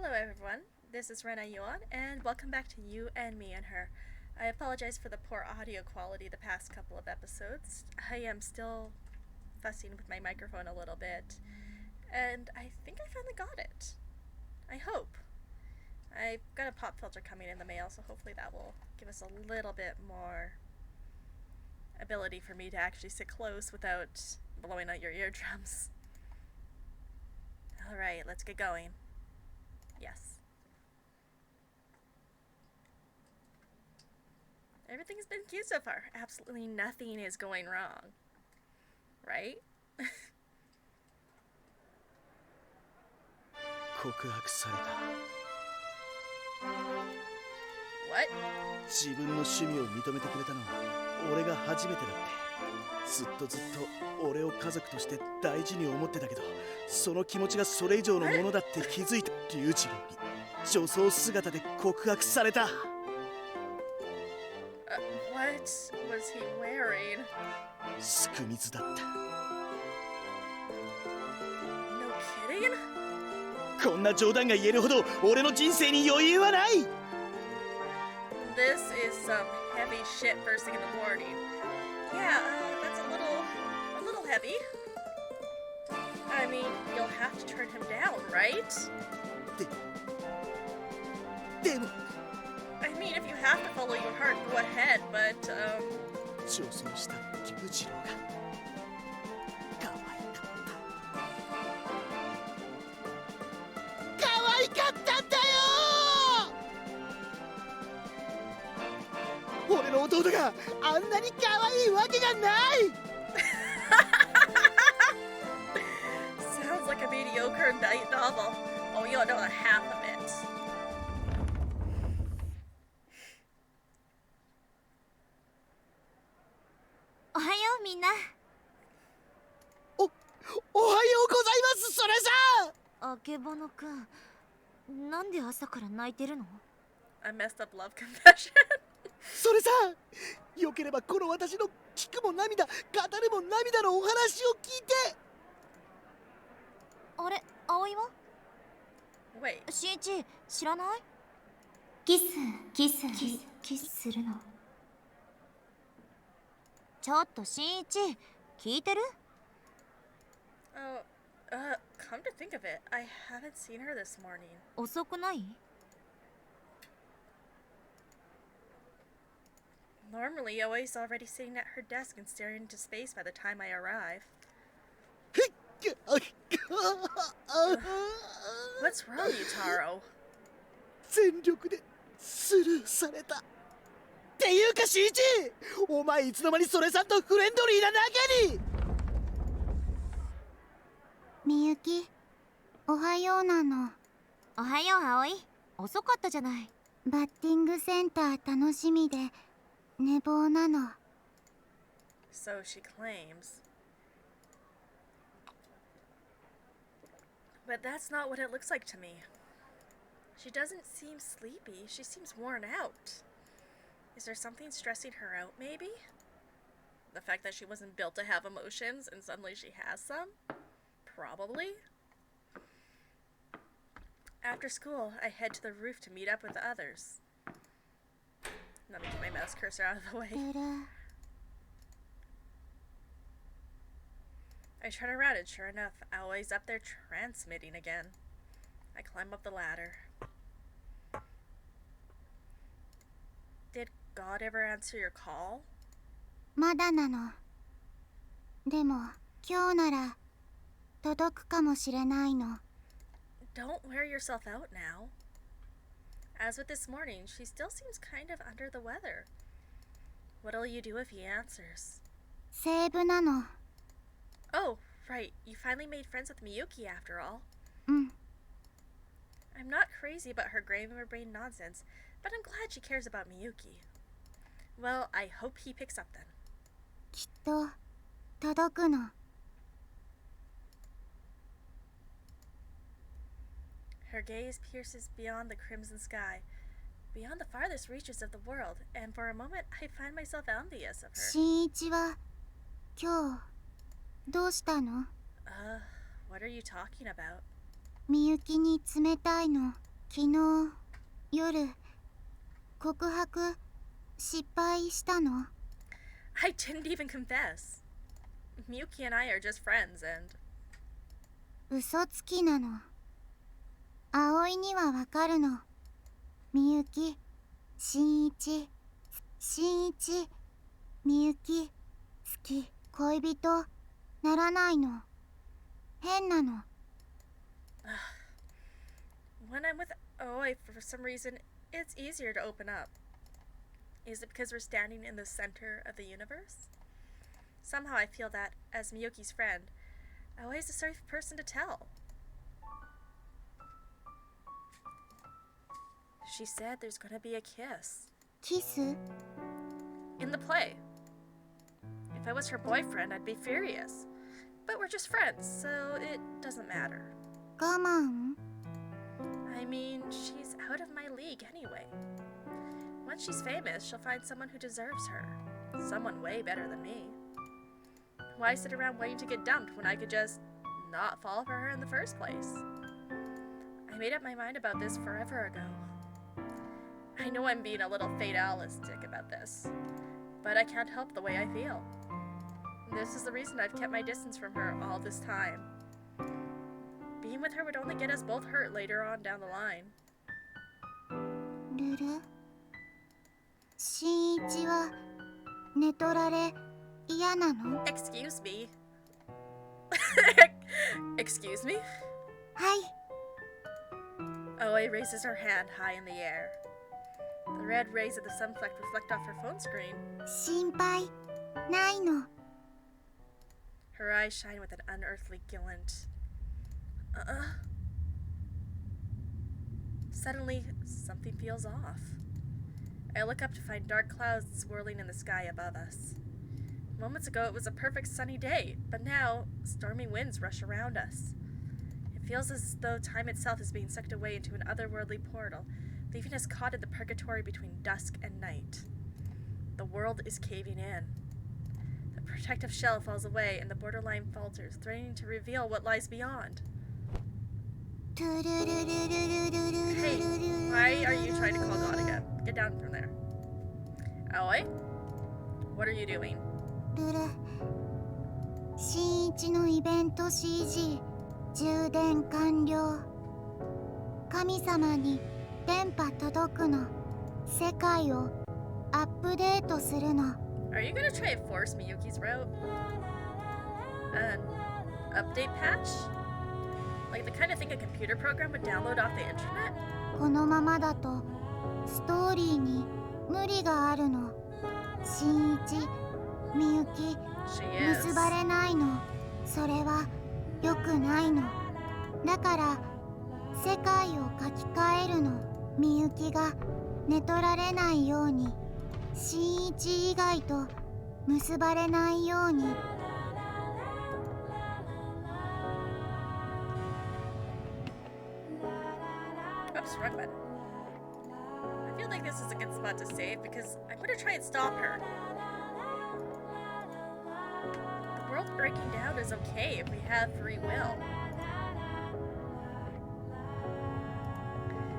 Hello everyone, this is Rena Yuan, and welcome back to You and Me and Her. I apologize for the poor audio quality the past couple of episodes. I am still fussing with my microphone a little bit, and I think I finally got it. I hope. I've got a pop filter coming in the mail, so hopefully that will give us a little bit more ability for me to actually sit close without blowing out your eardrums. Alright, let's get going. Yes. Everything's been cute so far. Absolutely nothing is going wrong. Right? 告白された What? 自分の趣味を認めてくれたのは俺が初めてだってずっと俺を家族として大事に思ってたけどその気持ちがそれ以上のものだって気づいた龍次郎に女装姿で告白された What was he wearing? すく水だった No kidding? こんな冗談が言えるほど俺の人生に余裕はない This is some heavy shit first thing in the morning. Yeah, that's a little heavy. I mean, you'll have to turn him down, right? でも I mean, if you have to follow your heart, go ahead, but, 女装した龍次郎が可愛かった可愛かったんだよ俺の弟があんなに可愛いわけがない Sounds like a mediocre night novel. Oh, you don't know the half of it. おはようみんな。おはようございますそれさんあけぼのくん、なんで朝から泣いてるの？ A messed up love confession. それさよければこの私の聞くも涙語るも涙のお話を聞いてあれ、葵は？ Wait. しんいち、知らない？キスするの。ちょっとしんいち、聞いてる？ Oh, come to think of it, I haven't seen her this morning. 遅くない？ Normally, Yoe's already sitting at her desk and staring into space by the time I arrive. What's wrong, Yutaro? 全力でスルーされたっていうかしんいちお前いつの間にそれさんとフレンドリーな仲にみゆきおはようなのおはよう葵、遅かったじゃない。バッティングセンター楽しみで寝坊なの So she claims. But that's not what it looks like to me. She doesn't seem sleepy. She seems worn out. Is there something stressing her out, maybe? The fact that she wasn't built to have emotions and suddenly she has some? Probably. After school, I head to the roof to meet up with the others. Let me get my mouse cursor out of the way. ブルー I turn around and sure enough, Aoi's up there transmitting again. I climb up the ladder. Did God ever answer your call? まだなのでも今日なら届くかもしれないの Don't wear yourself out now. As with this morning, she still seems kind of under the weather. What'll you do if he answers? セーブなの Oh, right, you finally made friends with Miyuki after all. うん I'm not crazy about her grammar brain nonsense, but I'm glad she cares about Miyuki. Well, I hope he picks up then. きっと届くの Her gaze pierces beyond the crimson sky, beyond the farthest reaches of the world, and for a moment I find myself envious of her. しんいちは今日どうしたの What are you talking about? みゆきに冷たいの昨日夜告白失敗したの？ I didn't even confess. Miyuki and I are just friends, and 嘘つきなの。葵にはわかるの。みゆき、しんいち、みゆき、好き、恋人、ならないの。変なの。when I'm with Aoi, for some reason, it's easier to open up. Is it because we're standing in the center of the universe? Somehow I feel that, as Miyuki's friend, Aoi is the sort of person to tell. She said there's gonna be a kiss. キス？ In the play. If I was her boyfriend, I'd be furious. But we're just friends, so it doesn't matter. 我慢？ I mean, she's out of my league anyway. Once she's famous, she'll find someone who deserves her. Someone way better than me. Why sit around waiting to get dumped when I could just not fall for her in the first place? I made up my mind about this forever ago. I know I'm being a little fatalistic about this, but I can't help the way I feel. This is the reason I've kept my distance from her all this time. Being with her would only get us both hurt later on down the line. ルル？しんいちは寝取られ嫌なの？ Excuse me. Excuse me? はい。 Aoi raises her hand high in the air. The red rays of the sunfleck reflect off her phone screen. 心配ないの。 Her eyes shine with an unearthly glint. Suddenly, something feels off. I look up to find dark clouds swirling in the sky above us. Moments ago, it was a perfect sunny day, but now, stormy winds rush around us. It feels as though time itself is being sucked away into an otherworldly portal, leaving us caught in the purgatory between dusk and night. The world is caving in. The protective shell falls away, and the borderline falters, threatening to reveal what lies beyond. Hey, why are you trying to call God again? Get down from there. Aoi? What are you doing? ルル、しんいちのイベント CG 充電完了。神様に電波届くの。世界をアップデートするの。 Are you gonna try and force Miyuki's route? An update patch? Like the kind of thing a computer program would download off the internet? このままだとストーリーに無理があるの。しんいち、みゆき、 She is. 結ばれないの。それは良くないの。だから世界を書き換えるの。みゆきが寝取られないように、しんいち以外と結ばれないように。 Oops, wrong button. I feel like this is a good spot to save because I'm gonna try and stop her. The world breaking down is okay if we have free will.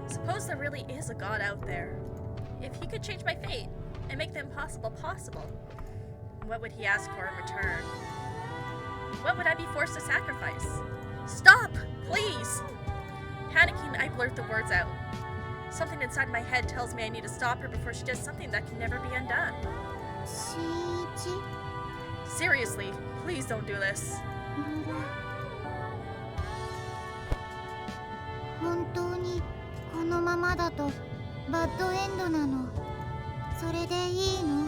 Suppose there really is a God out there. If he could change my fate and make the impossible possible, what would he ask for in return? What would I be forced to sacrifice? Stop! Please! Panicking, I blurt the words out. Something inside my head tells me I need to stop her before she does something that can never be undone. しんいち、 Seriously, please don't do this. ルル。本当にこのままだとバッドエンドなの。それでいいの？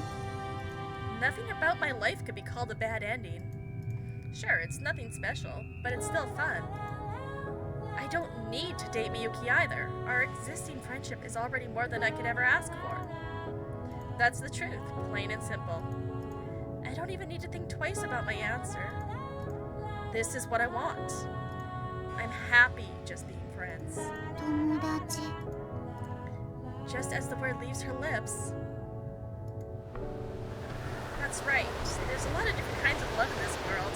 Nothing about my life could be called a bad ending. Sure, it's nothing special, but it's still fun. I don't need to date Miyuki either. Our existing friendship is already more than I could ever ask for. That's the truth, plain and simple. I don't even need to think twice about my answer. This is what I want. I'm happy just being friends. 友達。 Just as the word leaves her lips. That's right. There's a lot of different kinds of love in this world.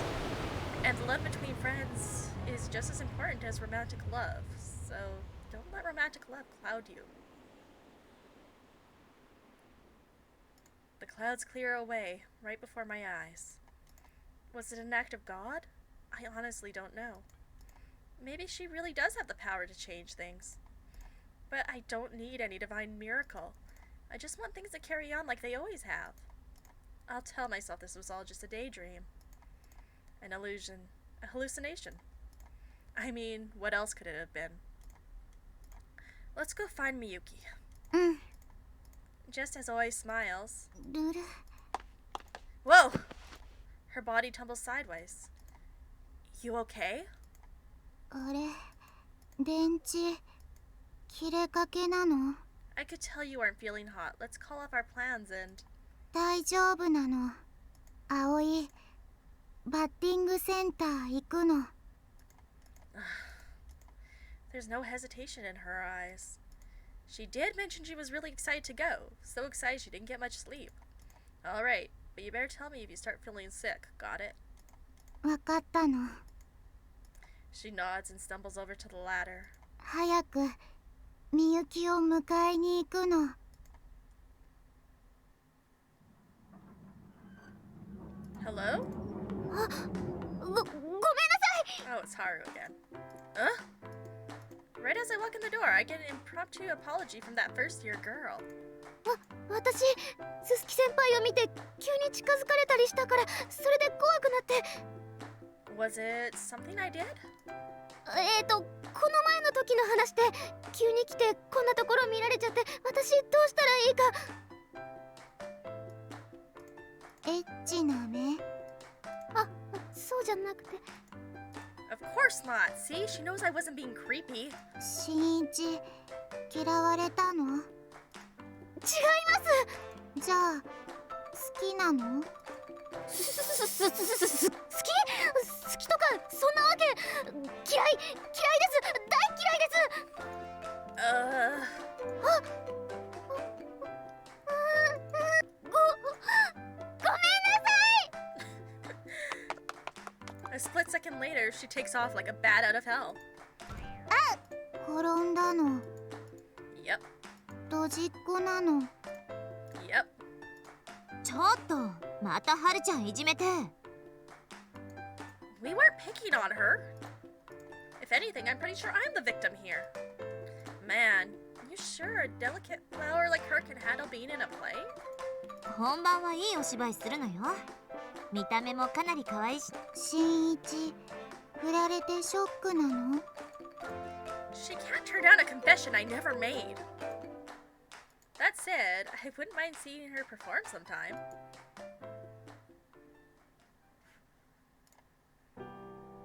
And love between friends is just as important as romantic love. So don't let romantic romantic love cloud you? The clouds clear away right before my eyes. Was it an act of God? I honestly don't know. Maybe she really does have the power to change things. But I don't need any divine miracle. I just want things to carry on like they always have. I'll tell myself this was all just a daydream. An illusion. A hallucination. I mean, what else could it have been? Let's go find Miyuki. Just as Oi smiles. ルル Whoa! Her body tumbles sideways. You okay? あれ電池切れかけなの I could tell you aren't feeling hot. Let's call off our plans and... 大丈夫なの葵バッティングセンター行くの There's no hesitation in her eyes. She did mention she was really excited to go. So excited she didn't get much sleep. Alright, but you better tell me if you start feeling sick. Got it? わかったの She nods and stumbles over to the ladder. 早くみゆきを迎えに行くの Hello? ごめんなさい Oh, it's Haru again. Huh? Right as I walk in the door, I get an impromptu apology from that first-year girl. 私すすき先輩を見て急に近づかれたりしたからそれで怖くなって Was it something I did? この前の時の話で急に来てこんなところ見られちゃって私どうしたらいいかエッチな目あ、そうじゃなくて Of course not. See, she knows I wasn't being creepy. 新一嫌われたの違いますじゃあ好きなの好きとかそんなわけ嫌いです大嫌いですごめんなさい A split second later, she takes off like a bat out of hell. 転んだの Yep, ドジっ子なの yep. ちょっとまたはるちゃんいじめて We weren't picking on her. If anything, I'm pretty sure I'm the victim here. Man, you sure a delicate flower like her can handle being in a play? 本番はいいお芝居するのよ見た目もかなり可愛いし新一振られてショックなの She can't turn down a confession I never made. That said, I wouldn't mind seeing her perform sometime.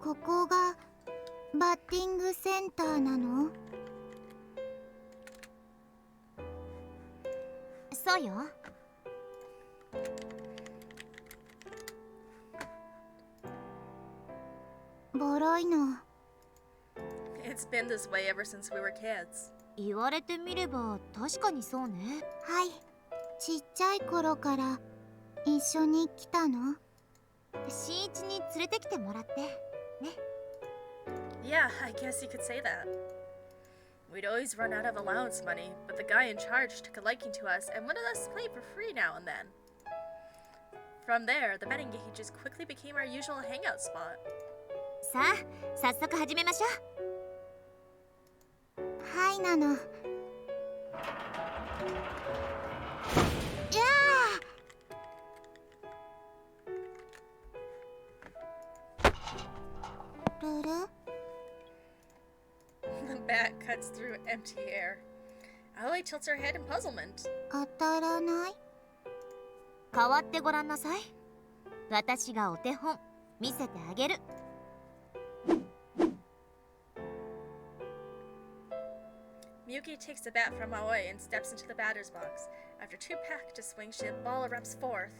ここがバッティングセンターなのそうよボロいの It's been this way ever since we were kids. 言われてみれば確かにそうねはいちっちゃい頃から一緒に来たの新一に連れてきてもらってね Yeah, I guess you could say that. We'd always run out of allowance money, but the guy in charge took a liking to us and wanted us to play for free now and then. From there, the betting gauges quickly became our usual hangout spot. さあ早速始めましょうはいなのやールル The bat cuts through empty air. Aoi tilts her head in puzzlement. 当たらない変わってごらんなさい私がお手本見せてあげる Miyuki takes the bat from Aoi and steps into the batter's box. After two practice swings, the ball erupts forth.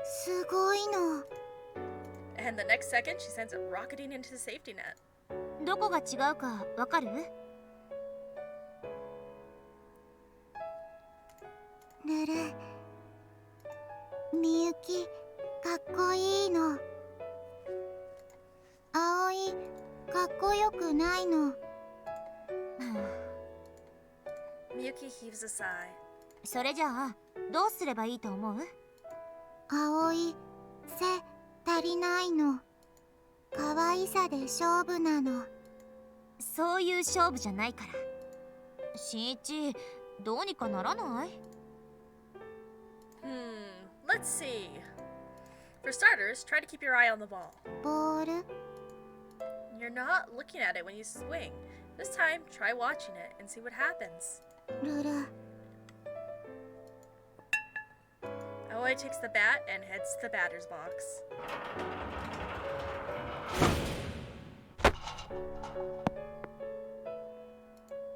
すごいの And the next second, she sends it rocketing into the safety net. どこが違うかわかるルルみゆきかっこいいの葵かっくないの。Miyuki heaves a sigh. それじゃあどうすればいいと思う？葵、背足りないの。可愛さで勝負なの。そういう勝負じゃないから。新一、どうにかならない？ Let's see. For starters, try to keep your eye on the ball. ボール、 You're not looking at it when you swing. This time, try watching it and see what happens. ルル、 Aoi takes the bat and heads to the batter's box.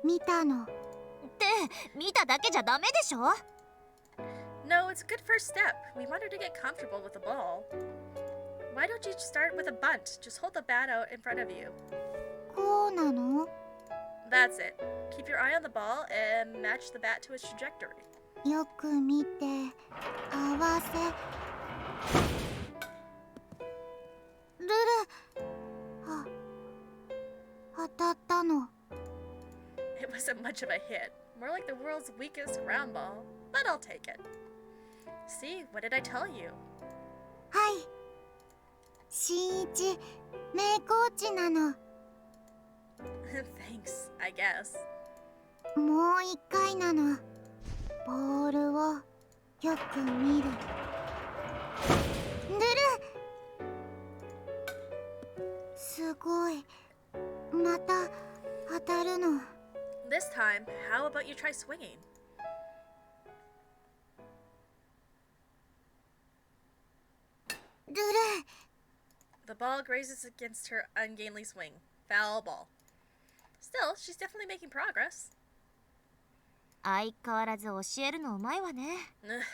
見たの。って見ただけじゃダメでしょ？ No, it's a good first step. We want her to get comfortable with the ball. Why don't you start with a bunt? Just hold the bat out in front of you. こうなの？ That's it. Keep your eye on the ball and match the bat to its trajectory. よく見て、合わせ。ルル、当たったの。It wasn't much of a hit. More like the world's weakest ground ball. But I'll take it. See, what did I tell you? はい。新一、名コーチなの。Thanks, I guess. もう一回なの。ボールをよく見る。ルル、すごい。また当たるの。This time, how about you try swinging? ルル、 The ball grazes against her ungainly swing. Foul ball. Still, she's definitely making progress. 相変わらず教えるのうまいわね。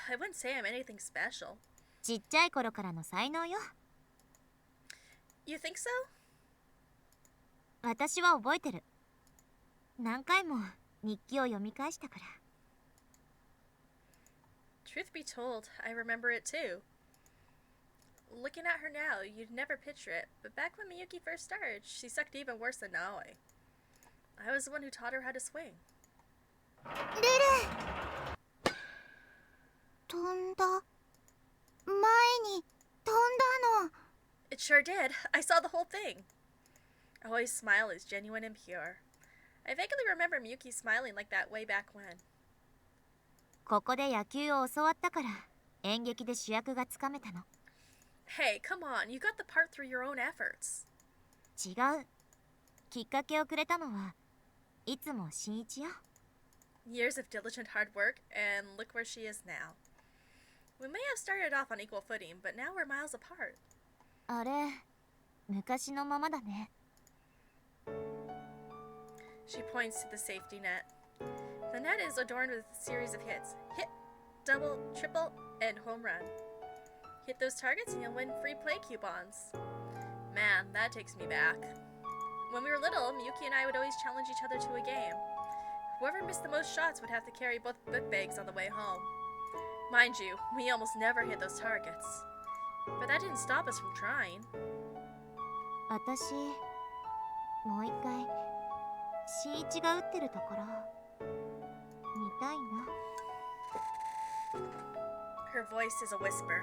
I wouldn't say I'm anything special. ちっちゃい頃からの才能よ。You think so? 私は覚えてる。何回も日記を読み返したから。Truth be told, I remember it too. Looking at her now, you'd never picture it, but back when Miyuki first started, she sucked even worse than Naoi. I was the one who taught her how to swing. ルル、飛んだ。前に飛んだの。 It sure did. I saw the whole thing. Aoi's smile is genuine and pure. I vaguely remember Miyuki smiling like that way back when. ここで野球を教わったから演劇で主役がつかめたの。Hey, come on, you got the part through your own efforts. 違う。きっかけをくれたのはいつも新一よ。Years of diligent hard work, and look where she is now. We may have started off on equal footing, but now we're miles apart. あれ、昔のままだね。She points to the safety net. The net is adorned with a series of hits. Hit, double, triple, and home run. Hit those targets and you'll win free play coupons. Man, that takes me back. When we were little, Miyuki and I would always challenge each other to a game. Whoever missed the most shots would have to carry both book bags on the way home. Mind you, we almost never hit those targets. But that didn't stop us from trying. 私、もう一回新一が打ってるところ見たいな。Her voice is a whisper.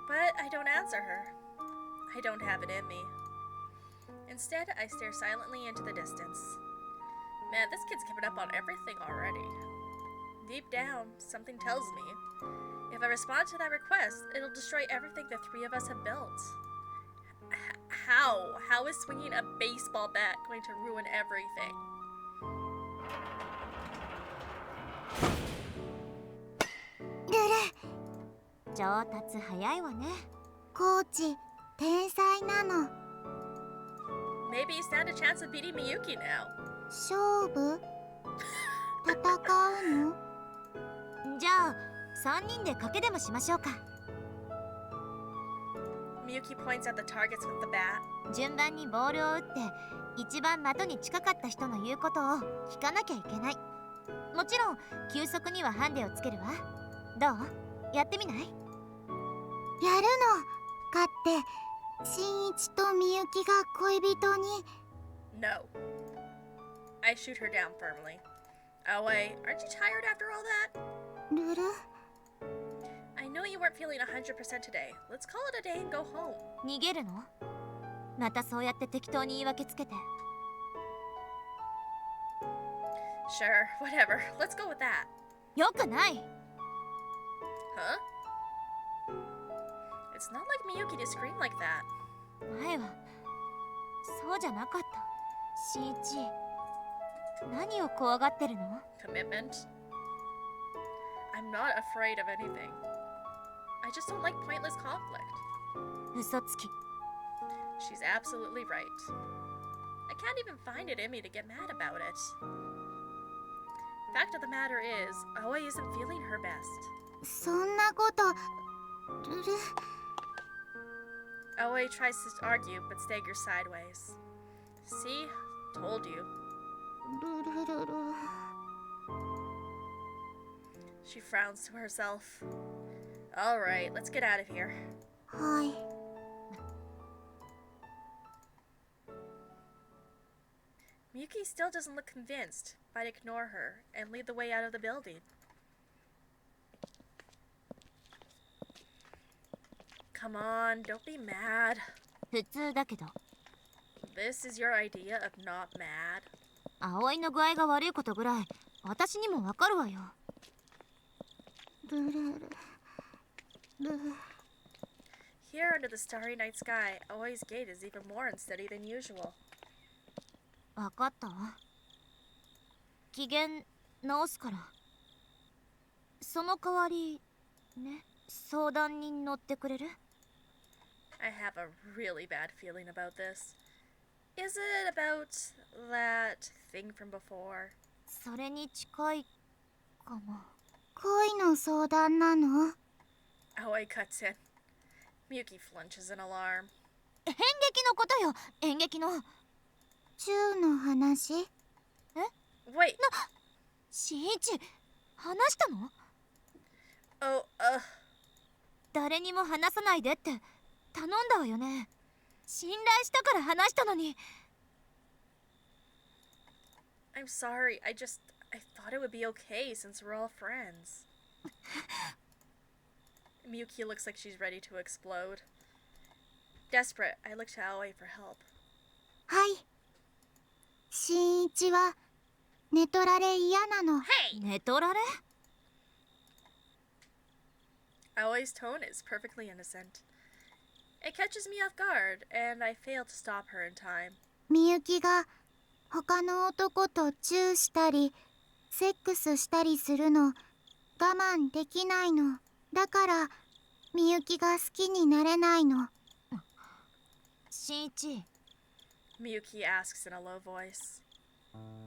But I don't answer her. I don't have it in me. Instead, I stare silently into the distance. Man, this kid's given up on everything already. Deep down, something tells me, if I respond to that request, it'll destroy everything the three of us have built. How? How is swinging a baseball bat going to ruin everything? ルル、上達早いわね。コーチ、天才なの。 Maybe you stand a chance of beating Miyuki now. 勝負？戦うの？じゃあ3人で賭けでもしましょうか。Miyuki points at the targets with the bat. 順番にボールを打って一番的に近かった人の言うことを聞かなきゃいけない。もちろん球速にはハンデをつけるわ。どう？やってみない？やるの。勝って新一とみゆきが恋人に。 No. I shoot her down firmly. Aoi, aren't you tired after all that? ルル I know you weren't feeling 100% today. Let's call it a day and go home. 逃げるの？またそうやって適当に言い訳つけて。 Sure, whatever. Let's go with that. よくない。 Huh? It's not like Miyuki to scream like that. 前はそうじゃなかった。新一、何を怖がってるの？ Commitment? I'm not afraid of anything. I just don't like pointless conflict. 嘘つき。 She's absolutely right. I can't even find it in me to get mad about it. Fact of the matter is, Aoi isn't feeling her best. そんなことルル Aoi tries to argue, but staggers sideways. See? Told you. ルルルル She frowns to herself. Alright, let's get out of here. はい。 Miyuki still doesn't look convinced, but I ignore her and lead the way out of the building. Come on, don't be mad. 普通だけど、 This is your idea of not mad? 葵の具合が悪いことぐらい私にもわかるわよ。ルルルル Here under the starry night sky, Aoi's gait is even more unsteady than usual. わかったわ。機嫌直すから。その代わりね、相談に乗ってくれる？ I have a really bad feeling about this. Is it about that thing from before? それに近いかも。恋の相談なの？ Aoi cuts in. Miyuki flinches in alarm. 演劇のことよ、演劇の。チューの話？ Wait. 新一、話したの？ Oh, 誰にも話さないでって頼んだわよね。信頼したから話したのに。 I'm sorry. I thought it would be okay since we're all friends. Miyuki looks like she's ready to explode. Desperate, I look to Aoi for help. はい。新一は寝取られ嫌なの。 Hey! 寝取られ？ Aoi's tone is perfectly innocent. It catches me off guard, and I fail to stop her in time. みゆきが他の男とチューしたりセックスしたりするの我慢できないの。だからみゆきが好きになれないの。新一、 Miyuki asks in a low voice.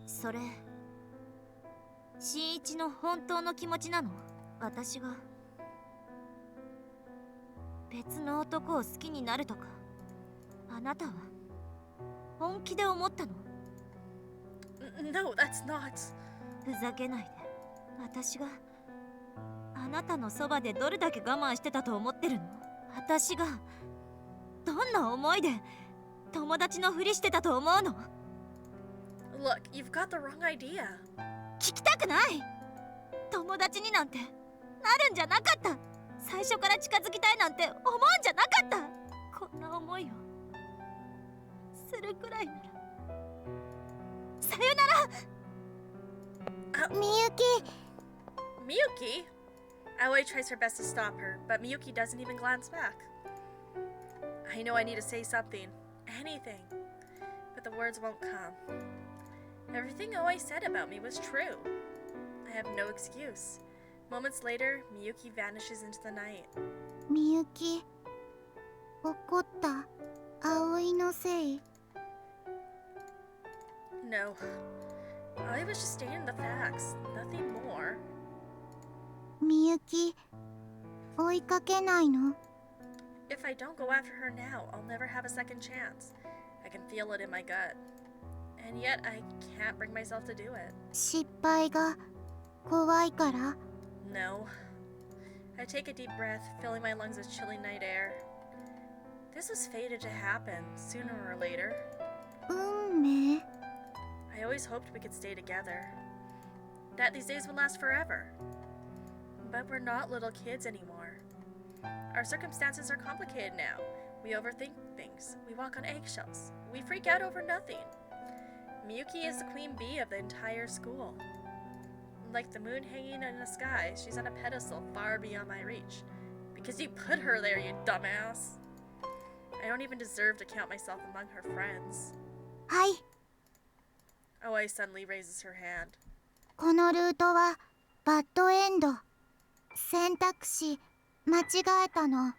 それ新一の本当の気持ちなの？私が別の男を好きになるとか、あなたは本気で思ったの？ No, that's not. ふざけないで。私があなたのそばでどれだけ我慢してたと思ってるの？私がどんな思いで友達のふりしてたと思うの？ Look, you've got the wrong idea. 聞きたくない。友達になんてなるんじゃなかった。最初から近づきたいなんて思うんじゃなかった。こんな思いをするくらいならさよなら。みゆき Miyuki? Aoi tries her best to stop her, but Miyuki doesn't even glance back. I know I need to say something, anything, but the words won't come. Everything Aoi said about me was true. I have no excuse. Moments later, Miyuki vanishes into the night. みゆき怒った？葵のせい？ No. Aoi was just stating the facts, nothing more. みゆき追いかけないの？ If I don't go after her now, I'll never have a second chance. I can feel it in my gut. And yet, I can't bring myself to do it. 失敗が怖いから？ No. I take a deep breath, filling my lungs with chilly night air. This was fated to happen sooner or later. 運命 I always hoped we could stay together. That these days would last forever. But we're not little kids anymore. Our circumstances are complicated now. We overthink things. We walk on eggshells. We freak out over nothing. Miyuki is the queen bee of the entire school. Like the moon hanging in the sky, she's on a pedestal far beyond my reach. Because you put her there, you dumbass. I don't even deserve to count myself among her friends. はい Oi suddenly raises her hand. このルートはバッドエンド選択肢間違えたの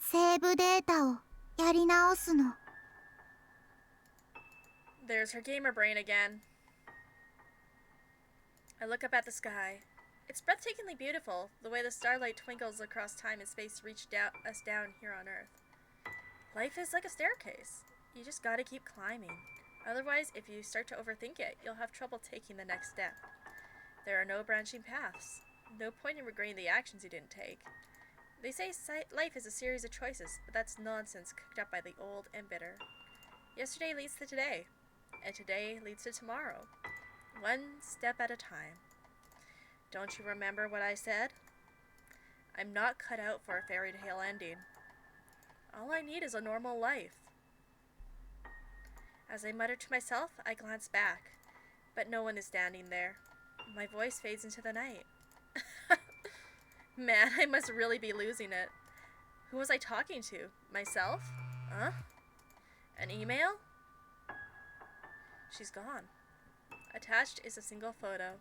セーブデータをやり直すの There's her gamer brain again. I look up at the sky. It's breathtakingly beautiful, the way the starlight twinkles across time and space to reach us down here on Earth. Life is like a staircase. You just gotta keep climbing. Otherwise, if you start to overthink it, you'll have trouble taking the next step. There are no branching paths. No point in regretting the actions you didn't take. They say life is a series of choices, but that's nonsense cooked up by the old and bitter. Yesterday leads to today, and today leads to tomorrow. One step at a time. Don't you remember what I said? I'm not cut out for a fairy tale ending. All I need is a normal life. As I mutter to myself, I glance back, but no one is standing there. My voice fades into the night. Man, I must really be losing it. Who was I talking to? Myself? Huh? An email? She's gone. Attached is a single photo.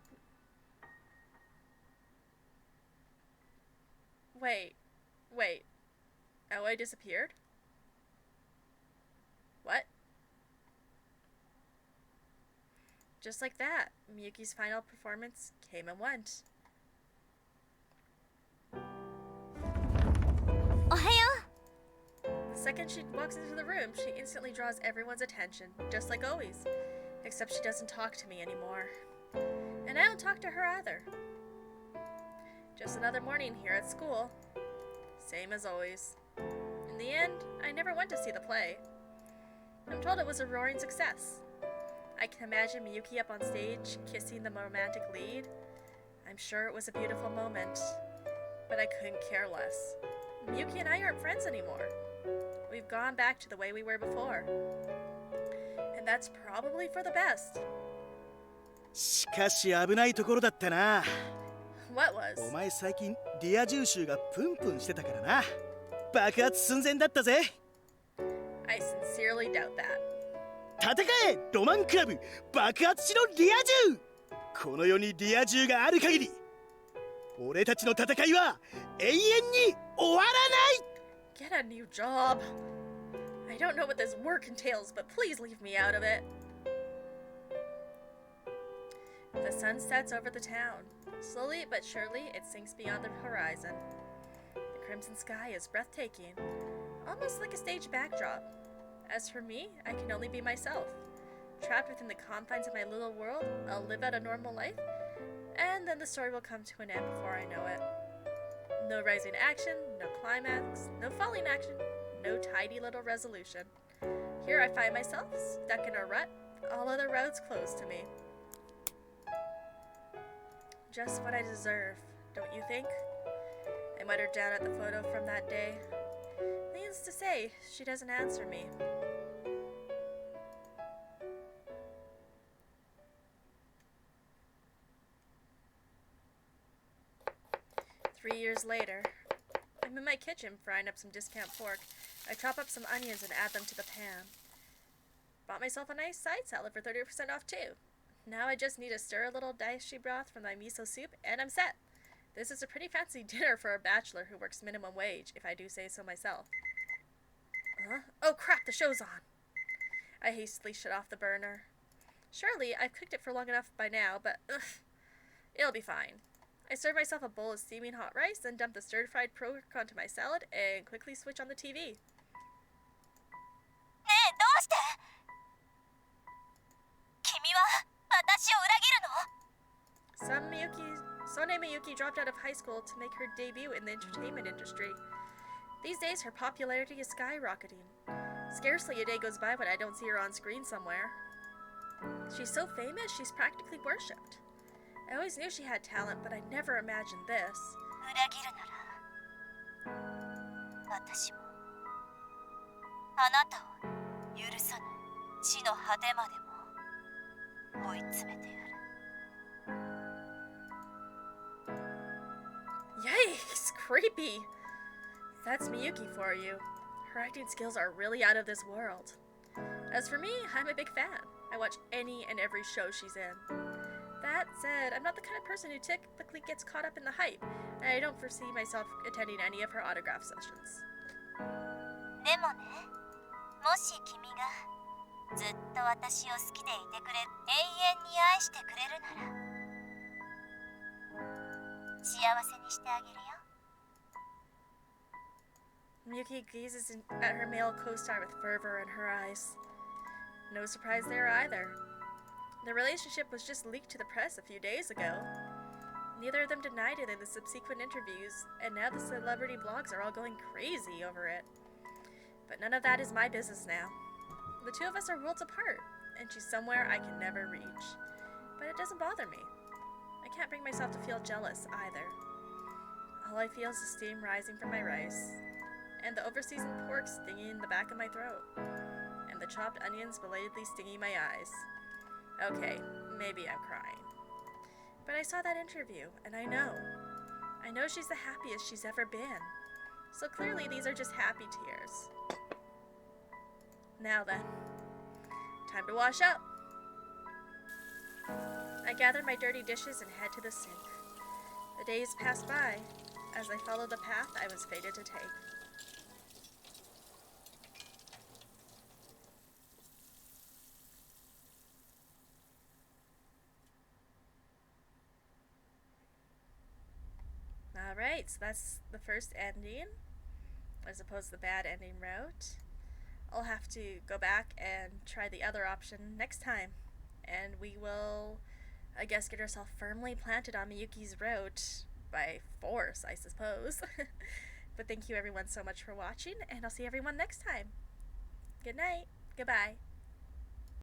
Wait. Aoi disappeared? What? Just like that, Miyuki's final performance came and went. おはよ The second she walks into the room, she instantly draws everyone's attention, just like always. Except she doesn't talk to me anymore. And I don't talk to her either. Just another morning here at school. Same as always. In the end, I never went to see the play. I'm told it was a roaring success. I can imagine Miyuki up on stage, kissing the romantic lead. I'm sure it was a beautiful moment. But I couldn't care less. Miyuki and I aren't friends anymore. We've gone back to the way we were before. And that's probably for the best. しかし危ないところだったな。 What was? お前最近リア充臭がプンプンしてたからな。爆発寸前だったぜ。 I sincerely doubt that. 戦えロマンクラブ爆発しろリア充。この世にリア充がある限り俺たちの戦いは永遠に終わらない。 Get a new job. I don't know what this work entails, but please leave me out of it. The sun sets over the town. Slowly but surely, it sinks beyond the horizon. The crimson sky is breathtaking, almost like a stage backdrop. As for me, I can only be myself. Trapped within the confines of my little world, I'll live out a normal life, and then the story will come to an end before I know it. No rising action, no climax, no falling action, no tidy little resolution. Here I find myself, stuck in a rut, all other roads closed to me. Just what I deserve, don't you think? I muttered down at the photo from that day. Needless to say, she doesn't answer me. Three years later, I'm in my kitchen frying up some discount pork. I chop up some onions and add them to the pan. Bought myself a nice side salad for 30% off too. Now I just need to stir a little dashi broth from my miso soup and I'm set. This is a pretty fancy dinner for a bachelor who works minimum wage, if I do say so myself. Oh crap, the show's on. I hastily shut off the burner. Surely I've cooked it for long enough by now, but it'll be fine. I serve myself a bowl of steaming hot rice, then dump the stir-fried pork onto my salad and quickly switch on the TV. ねえどうして君は私を裏切るの Some Sone Miyuki dropped out of high school to make her debut in the entertainment industry. These days, her popularity is skyrocketing. Scarcely a day goes by when I don't see her on screen somewhere. She's so famous, she's practically worshipped. I always knew she had talent, but I never imagined this. 裏切るなら私もあなたを許さない地の果てまでも追い詰めてやる Yikes, creepy! That's Miyuki for you. Her acting skills are really out of this world. As for me, I'm a big fan. I watch any and every show she's in. That said, I'm not the kind of person who typically gets caught up in the hype, and I don't foresee myself attending any of her autograph sessions. でもねもし君がずっと私を好きでいてくれ永遠に愛してくれるなら幸せにしてあげるよ Miyuki gazes at her male co-star with fervor in her eyes. No surprise there either. The relationship was just leaked to the press a few days ago. Neither of them denied it in the subsequent interviews, and now the celebrity blogs are all going crazy over it. But none of that is my business now. The two of us are worlds apart, and she's somewhere I can never reach. But it doesn't bother me. I can't bring myself to feel jealous either. All I feel is the steam rising from my rice, and the overseasoned pork stinging the back of my throat, and the chopped onions belatedly stinging my eyes. Okay, maybe I'm crying. But I saw that interview, and I know she's the happiest she's ever been. So clearly these are just happy tears. Now then, time to wash up. I gather my dirty dishes and head to the sink. The days pass by as I follow the path I was fated to take. Alright, so that's the first ending, as opposed to the bad ending route. I'll have to go back and try the other option next time, and we will, I guess, get ourselves firmly planted on Miyuki's route by force, I suppose. But thank you everyone so much for watching, and I'll see everyone next time. Good night. Goodbye.